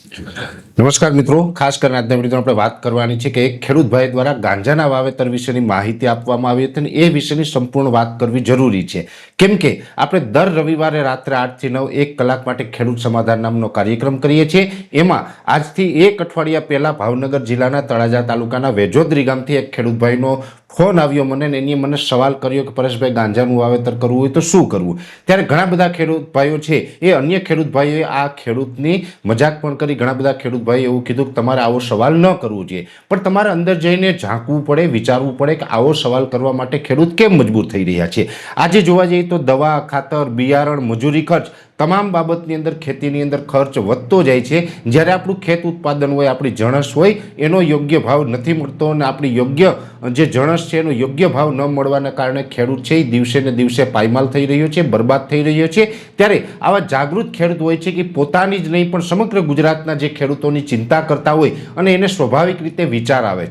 નમસ્કાર મિત્રો, ખાસ કરીને આજના વિડીયોમાં આપણે વાત કરવાની છે કે એક ખેડૂત ભાઈ દ્વારા ગાંજાના વાવેતર વિશેની માહિતી આપવામાં આવી હતી અને એ વિશેની સંપૂર્ણ વાત કરવી જરૂરી છે. કેમ કે આપણે દર રવિવારે રાત્રે 8 થી 9 1 કલાક માટે ખેડૂત સમાધાન નામનો કાર્યક્રમ કરીએ છીએ. એમાં આજથી એક અઠવાડિયા પહેલા ભાવનગર જિલ્લાના તળાજા તાલુકાના વેજોદરી ગામથી એક ખેડૂત ભાઈનો ફોન આવ્યો મને ને એની મને સવાલ કર્યો કે પરેશભાઈ, ગાંજાનું વાવેતર કરવું હોય તો શું કરવું? ત્યારે ઘણા બધા ખેડૂત ભાઈઓ છે એ અન્ય ખેડૂત ભાઈઓએ આ ખેડૂતની મજાક પણ કરી. ઘણા બધા ખેડૂત ભાઈ એવું કીધું કે તમારે આવો સવાલ ન કરવો જોઈએ, પણ તમારે અંદર જઈને ઝાંકવું પડે, વિચારવું પડે કે આવો સવાલ કરવા માટે ખેડૂત કેમ મજબૂર થઈ રહ્યા છે. આજે જોવા જઈએ તો દવા, ખાતર, બિયારણ, મજૂરી ખર્ચ તમામ બાબતની અંદર ખેતીની અંદર ખર્ચ વધતો જાય છે. જ્યારે આપણું ખેત ઉત્પાદન હોય, આપણી જણસ હોય, એનો યોગ્ય ભાવ નથી મળતો અને આપણી યોગ્ય જે જણસ છે એનો યોગ્ય ભાવ ન મળવાના કારણે ખેડૂત છે એ દિવસે ને દિવસે પાયમાલ થઈ રહ્યો છે, બરબાદ થઈ રહ્યો છે. ત્યારે આવા જાગૃત ખેડૂત હોય છે કે પોતાની જ નહીં પણ સમગ્ર ગુજરાતના જે ખેડૂતોની ચિંતા કરતા હોય અને એને સ્વાભાવિક રીતે વિચાર આવે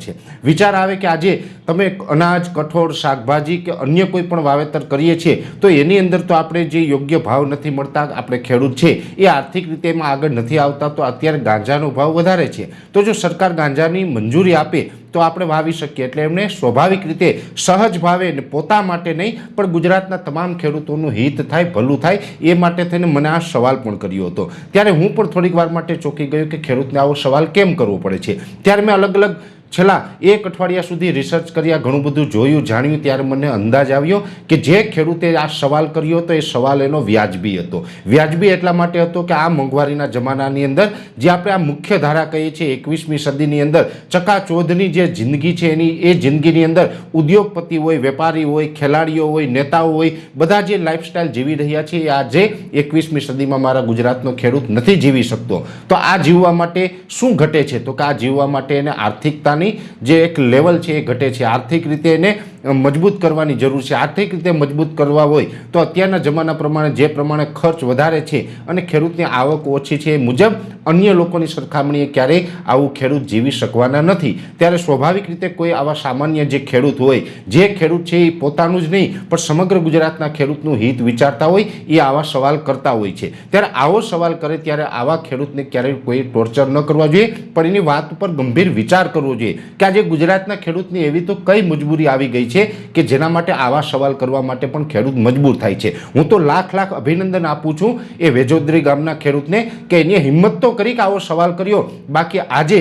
કે આજે તમે અનાજ, કઠોળ, શાકભાજી કે અન્ય કોઈ પણ વાવેતર કરીએ છીએ તો એની અંદર તો આપણે જે યોગ્ય ભાવ નથી મળતા, આપણે ખેડૂત છે એ આર્થિક રીતે એમાં આગળ નથી આવતા, તો અત્યારે ગાંજાનો ભાવ વધારે છે. તો જો સરકાર ગાંજાની મંજૂરી આપે તો આપણે વાવી શકીએ. એટલે એમને સ્વાભાવિક રીતે સહજ ભાવે પોતા માટે નહીં પણ ગુજરાતના તમામ ખેડૂતોનું હિત થાય, ભલું થાય એ માટે થઈને મને આ સવાલ પણ કર્યો હતો. ત્યારે હું પણ થોડીક વાર માટે ચોંકી ગયો કે ખેડૂતને આવો સવાલ કેમ કરવો પડે છે. ત્યારે મેં અલગ અલગ છેલ્લા એક અઠવાડિયા સુધી રિસર્ચ કર્યા, ઘણું બધું જોયું, જાણ્યું. ત્યારે મને અંદાજ આવ્યો કે જે ખેડૂતે આ સવાલ કર્યો હતો એ સવાલ એનો વ્યાજબી હતો. વ્યાજબી એટલા માટે હતો કે આ મોંઘવારીના જમાનાની અંદર જે આપણે આ મુખ્ય ધારા કહીએ છીએ 21મી સદીની અંદર ચકાચોંધની જે જિંદગી છે એની એ જિંદગીની અંદર ઉદ્યોગપતિ હોય, વેપારી હોય, ખેલાડીઓ હોય, નેતાઓ હોય, બધા જે લાઈફસ્ટાઈલ જીવી રહ્યા છે એ આજે 21મી સદીમાં મારા ગુજરાતનો ખેડૂત નથી જીવી શકતો. તો આ જીવવા માટે શું ઘટે છે? તો કે આ જીવવા માટે એને આર્થિકતા જે એક લેવલ છે એ ઘટે છે. આર્થિક રીતે એને મજબૂત કરવાની જરૂર છે. આર્થિક રીતે મજબૂત કરવા હોય તો અત્યારના જમાના પ્રમાણે જે પ્રમાણે ખર્ચ વધારે છે અને ખેડૂતની આવક ઓછી છે એ મુજબ અન્ય લોકોની સરખામણીએ ક્યારેય આવું ખેડૂત જીવી શકવાના નથી. ત્યારે સ્વાભાવિક રીતે કોઈ આવા સામાન્ય જે ખેડૂત હોય, જે ખેડૂત છે એ પોતાનું જ નહીં પણ સમગ્ર ગુજરાતના ખેડૂતનું હિત વિચારતા હોય એ આવા સવાલ કરતા હોય છે. ત્યારે આવો સવાલ કરે ત્યારે આવા ખેડૂતને ક્યારેય કોઈ ટોર્ચર ન કરવા જોઈએ પણ એની વાત ઉપર ગંભીર વિચાર કરવો જોઈએ કે આજે ગુજરાતના ખેડૂતની એવી તો કઈ મજબૂરી આવી ગઈ છે કે જેના માટે આવા સવાલ કરવા માટે પણ ખેડૂત મજબૂર થાય છે. હું તો લાખ અભિનંદન આપું છું એ વેજોદરી ગામના ખેડૂતને કે એની હિંમત તો કરી કે આવો સવાલ કર્યો. બાકી આજે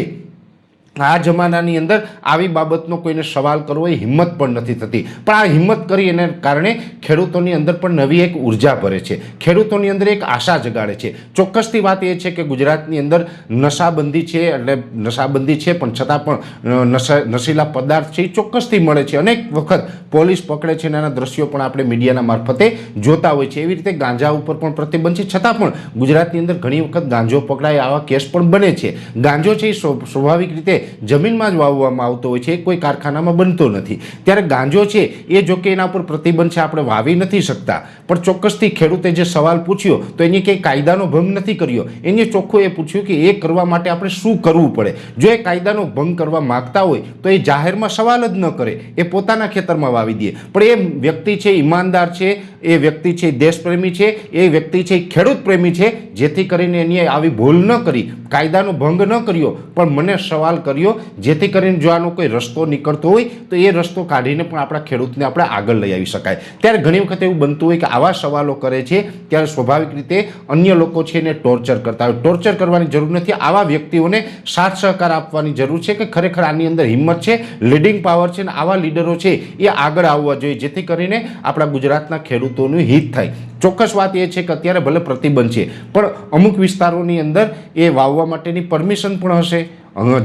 આ જમાનાની અંદર આવી બાબતનો કોઈને સવાલ કરવો એ હિંમત પણ નથી થતી. પણ આ હિંમત કરી એને કારણે ખેડૂતોની અંદર પણ નવી એક ઉર્જા ભરે છે, ખેડૂતોની અંદર એક આશા જગાડે છે. ચોક્કસથી વાત એ છે કે ગુજરાતની અંદર નશાબંધી છે, એટલે નશાબંધી છે પણ છતાં પણ નશીલા પદાર્થ છે એ ચોક્કસથી મળે છે. અનેક વખત પોલીસ પકડે છે અને એના દ્રશ્યો પણ આપણે મીડિયાના મારફતે જોતા હોય છે. એવી રીતે ગાંજા ઉપર પણ પ્રતિબંધ છે, છતાં પણ ગુજરાતની અંદર ઘણી વખત ગાંજો પકડાય આવા કેસ પણ બને છે. ગાંજો છે એ સ્વાભાવિક રીતે જમીનમાં જ વાવવામાં આવતો હોય છે, કોઈ કારખાનામાં બનતો નથી. ત્યારે ગાંજો છે એ જો કે એના પર પ્રતિબંધ છે, આપણે વાવી નથી શકતા. પણ ચોક્કસથી ખેડૂતે જે સવાલ પૂછ્યો તો એની કંઈ કાયદાનો ભંગ નથી કર્યો. એને ચોખ્ખું એ પૂછ્યું કે એ કરવા માટે આપણે શું કરવું પડે. જો એ કાયદાનો ભંગ કરવા માગતા હોય તો એ જાહેરમાં સવાલ જ ન કરે, એ પોતાના ખેતરમાં વાવી દે. પણ એ વ્યક્તિ છે ઈમાનદાર છે, એ વ્યક્તિ છે દેશપ્રેમી છે, એ વ્યક્તિ છે ખેડૂત પ્રેમી છે, જેથી કરીને એની આવી ભૂલ ન કરી, કાયદાનો ભંગ ન કર્યો પણ મને સવાલ કર્યો, જેથી કરીને જો આનો કોઈ રસ્તો નીકળતો હોય તો એ રસ્તો કાઢીને પણ આપણા ખેડૂતને આપણે આગળ લઈ આવી શકાય. ત્યારે ઘણી વખત એવું બનતું હોય કે આવા સવાલો કરે છે ત્યારે સ્વાભાવિક રીતે અન્ય લોકો છે એને ટોર્ચર કરતા હોય. ટોર્ચર કરવાની જરૂર નથી. આવા વ્યક્તિઓને સાથ સહકાર આપવાની જરૂર છે કે ખરેખર આની અંદર હિંમત છે, લીડિંગ પાવર છે અને આવા લીડરો છે એ આગળ આવવા જોઈએ, જેથી કરીને આપણા ગુજરાતના ખેડૂતોનું હિત થાય. ચોક્કસ વાત એ છે કે અત્યારે ભલે પ્રતિબંધ છે પણ અમુક વિસ્તારોની અંદર એ વાવવા માટેની પરમિશન પણ હશે.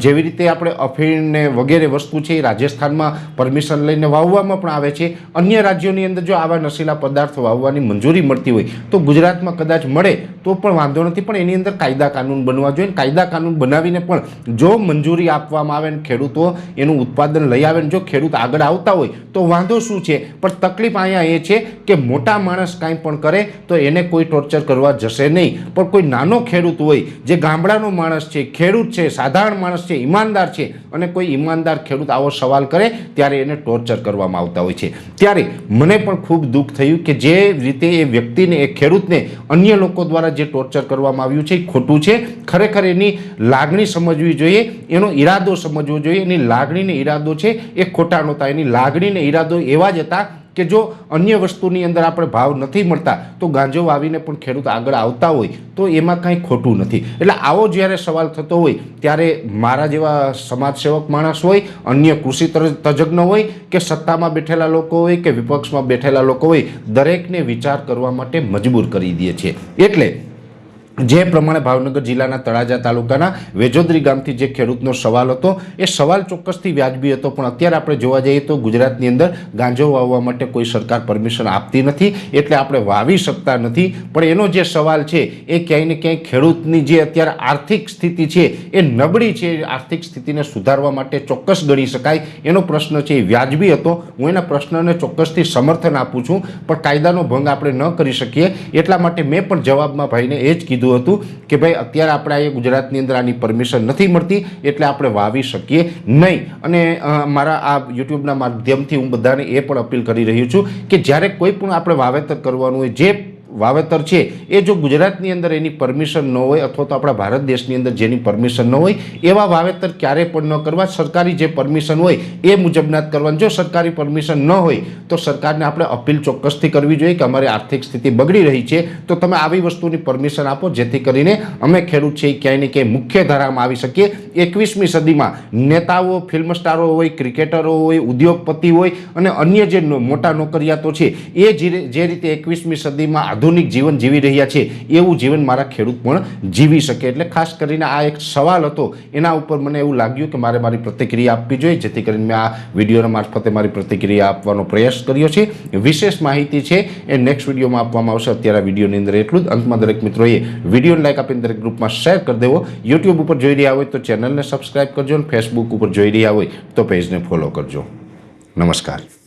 જેવી રીતે આપણે અફીણ ને વગેરે વસ્તુ છે એ રાજસ્થાનમાં પરમિશન લઈને વાવવામાં પણ આવે છે. અન્ય રાજ્યોની અંદર જો આવા નશીલા પદાર્થો વાવવાની મંજૂરી મળતી હોય તો ગુજરાતમાં કદાચ મળે તો પણ વાંધો નથી, પણ એની અંદર કાયદા કાનૂન બનવા જોઈએ. કાયદા કાનૂન બનાવીને પણ જો મંજૂરી આપવામાં આવે ને ખેડૂતો એનું ઉત્પાદન લઈ આવે ને જો ખેડૂત આગળ આવતા હોય તો વાંધો શું છે. પણ તકલીફ અહીંયા એ છે કે મોટા માણસ કાંઈ પણ કરે તો એને કોઈ ટોર્ચર કરવા જશે નહીં, પણ કોઈ નાનો ખેડૂત હોય, જે ગામડાનો માણસ છે, ખેડૂત છે, સાધારણ માણસ છે, ઈમાનદાર છે, અને કોઈ ઈમાનદાર ખેડૂત આવો સવાલ કરે ત્યારે એને ટોર્ચર કરવામાં આવતા હોય છે. ત્યારે મને પણ ખૂબ દુઃખ થયું કે જે રીતે એ વ્યક્તિને, એ ખેડૂતને અન્ય લોકો દ્વારા દ્વારા જે ટોર્ચર કરવામાં આવ્યું છે એ ખોટું છે. ખરેખર એની લાગણી સમજવી જોઈએ, એનો ઈરાદો સમજવો જોઈએ. એની લાગણી ને ઈરાદો છે એ ખોટા નહોતા. એની લાગણી ને ઈરાદો એવા જ હતા કે જો અન્ય વસ્તુની અંદર આપણે ભાવ નથી મળતા તો ગાંજો વાવીને પણ ખેડૂત આગળ આવતા હોય તો એમાં કંઈ ખોટું નથી. એટલે આવો જ્યારે સવાલ થતો હોય ત્યારે મારા જેવા સમાજસેવક માણસ હોય, અન્ય કૃષિ તજજ્ઞ હોય કે સત્તામાં બેઠેલા લોકો હોય કે વિપક્ષમાં બેઠેલા લોકો હોય, દરેકને વિચાર કરવા માટે મજબૂર કરી દે છે. એટલે જે પ્રમાણે ભાવનગર જિલ્લાના તળાજા તાલુકાના વેજોદરી ગામથી જે ખેડૂતનો સવાલ હતો એ સવાલ ચોક્કસથી વ્યાજબી હતો, પણ અત્યારે આપણે જોવા જઈએ તો ગુજરાતની અંદર ગાંજો વાવવા માટે કોઈ સરકાર પરમિશન આપતી નથી, એટલે આપણે વાવી શકતા નથી. પણ એનો જે સવાલ છે એ ક્યાંય ને ક્યાંય ખેડૂતની જે અત્યારે આર્થિક સ્થિતિ છે એ નબળી છે, આર્થિક સ્થિતિને સુધારવા માટે ચોક્કસ ગણી શકાય. એનો પ્રશ્ન છે એ વ્યાજબી હતો. હું એના પ્રશ્નને ચોક્કસથી સમર્થન આપું છું, પણ કાયદાનો ભંગ આપણે ન કરી શકીએ. એટલા માટે મેં પણ જવાબમાં ભાઈને એ જ કીધું હતું કે ભાઈ અત્યારે આપણે અહીંયા ગુજરાતની અંદર આની પરમિશન નથી મળતી એટલે આપણે વાવી શકીએ નહીં. અને મારા આ યુટ્યુબના માધ્યમથી હું બધાને એ પણ અપીલ કરી રહ્યો છું કે જ્યારે કોઈ પણ આપણે વાવેતર કરવાનું હોય, જે વાવેતર છે એ જો ગુજરાતની અંદર એની પરમિશન ન હોય અથવા તો આપણા ભારત દેશની અંદર જેની પરમિશન ન હોય એવા વાવેતર ક્યારેય પણ ન કરવા. સરકારી જે પરમિશન હોય એ મુજબના જ કરવાનું. જો સરકારી પરમિશન ન હોય તો સરકારને આપણે અપીલ ચોક્કસથી કરવી જોઈએ કે અમારી આર્થિક સ્થિતિ બગડી રહી છે તો તમે આવી વસ્તુની પરમિશન આપો જેથી કરીને અમે ખેડૂત છે એ ક્યાંય ને ક્યાંય મુખ્ય ધારામાં આવી શકીએ. 21મી સદીમાં નેતાઓ, ફિલ્મ સ્ટારો હોય, ક્રિકેટરો હોય, ઉદ્યોગપતિ હોય અને અન્ય જે મોટા નોકરિયાતો છે એ જે રીતે 21મી સદીમાં આધુનિક જીવન જીવી રહ્યા છે એવું જીવન મારા ખેડૂત પણ જીવી શકે. એટલે ખાસ કરીને આ એક સવાલ હતો, એના ઉપર મને એવું લાગ્યું કે મારે મારી પ્રતિક્રિયા આપવી જોઈએ, જેથી કરીને મેં આ વિડીયોના મારફતે મારી પ્રતિક્રિયા આપવાનો પ્રયાસ કર્યો છે. વિશેષ માહિતી છે એ નેક્સ્ટ વિડીયોમાં આપવામાં આવશે. અત્યારે આ વિડીયોની અંદર એટલું જ. અંતમાં દરેક મિત્રોએ વિડીયોને લાઈક આપીને દરેક ગ્રુપમાં શેર કરી દેવો. યુટ્યુબ ઉપર જોઈ રહ્યા હોય તો ચેનલને સબસ્ક્રાઈબ કરજો અને ફેસબુક ઉપર જોઈ રહ્યા હોય તો પેજને ફોલો કરજો. નમસ્કાર.